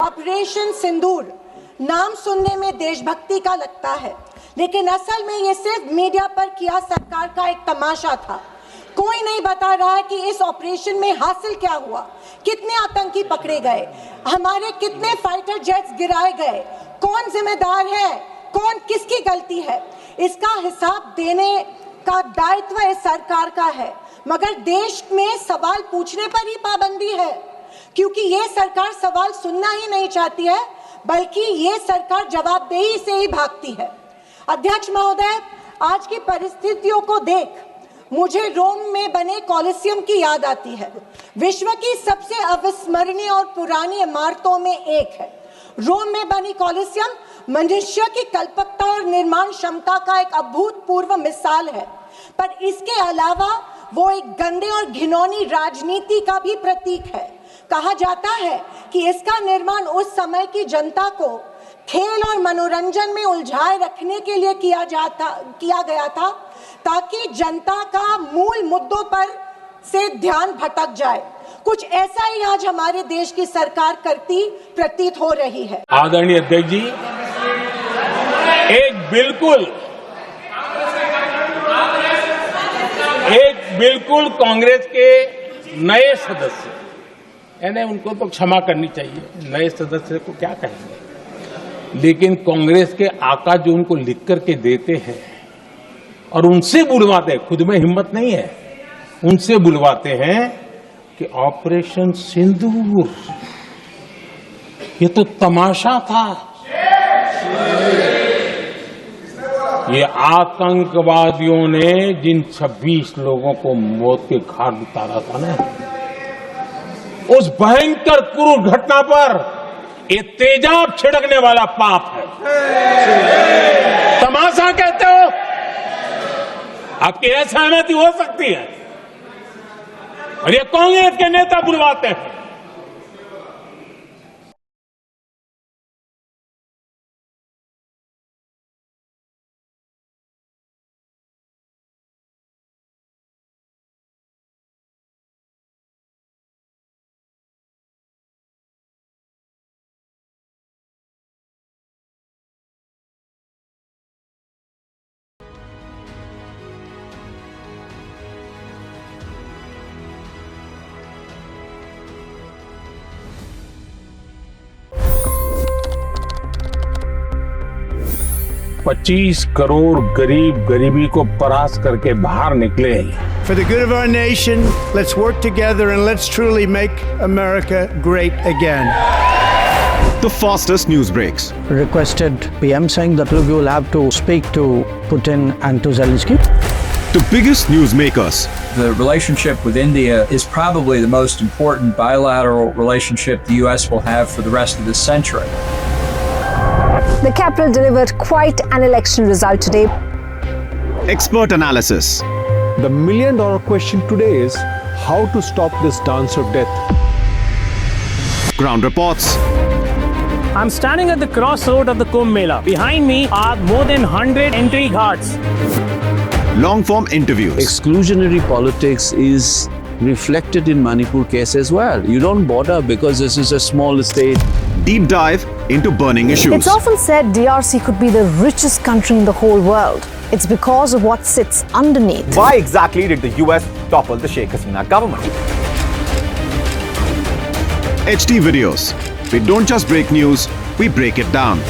Operation सिंदूर नाम सुनने में देशभक्ति का लगता है, लेकिन असल में ये सिर्फ मीडिया पर किया सरकार का एक तमाशा था। कोई नहीं बता रहा है कि इस ऑपरेशन में हासिल क्या हुआ, कितने आतंकी पकड़े गए, हमारे कितने फाइटर जेट्स गिराए गए, कौन जिम्मेदार है, कौन किसकी गलती है। इसका हिसाब देने का दायित्व इस सरकार का है, मगर देश में सवाल पूछने पर ही पाबंदी है, क्योंकि ये सरकार सवाल सुनना ही नहीं चाहती है, बल्कि ये सरकार जवाबदेही से ही भागती है। अध्यक्ष महोदय, आज की परिस्थितियों को देख मुझे रोम में बने कॉलिसियम की याद आती है। विश्व की सबसे अविस्मरणीय और पुरानी इमारतों में एक है। रोम में बनी कॉलिसियम मनुष्य की कल्पकता और निर्माण क्षमता का एक अभूतपूर्व मिसाल है, पर इसके अलावा वो एक गंदे और घिनौनी राजनीति का भी प्रतीक है। कहा जाता है कि इसका निर्माण उस समय की जनता को खेल और मनोरंजन में उलझाए रखने के लिए किया गया था, ताकि जनता का मूल मुद्दों पर से ध्यान भटक जाए। कुछ ऐसा ही आज हमारे देश की सरकार करती प्रतीत हो रही है। आदरणीय अध्यक्ष जी, एक बिल्कुल कांग्रेस के नए सदस्य, यानी उनको तो क्षमा करनी चाहिए, नए सदस्य को क्या कहेंगे, लेकिन कांग्रेस के आका जो उनको लिख करके देते हैं और उनसे बुलवाते हैं, खुद में हिम्मत नहीं है, उनसे बुलवाते हैं कि ऑपरेशन सिंदूर ये तो तमाशा था, ये आतंकवादियों ने जिन 26 लोगों को मौत के घाट उतारा था ना, उस भयंकर क्रूर घटना पर ये तेजाब छिड़कने वाला पाप है। तमाशा कहते हो? आपकी असहमति हो सकती है, और ये कांग्रेस के नेता बुलवाते हैं। $25 करोड़ गरीब गरीबी को परास्त करके बाहर निकले। For the good of our nation, let's work together and let's truly make America great again. The fastest news breaks. Requested PM saying that we will have to speak to Putin and to Zelensky. The biggest news makers. The relationship with India is probably the most important bilateral relationship the U.S. will have for the rest of this century. The capital delivered quite an election result today. Expert analysis. The million-dollar question today is how to stop this dance of death. Ground reports. I'm standing at the crossroad of the Kumbh Mela. Behind me are more than 100 entry ghats. Long-form interviews. Exclusionary politics is reflected in Manipur case as well. You don't bother because this is a small state. Deep dive into burning issues. It's often said DRC could be the richest country in the whole world. It's because of what sits underneath. Why exactly did the US topple the Sheikh Hasina government? HT videos. We don't just break news, we break it down.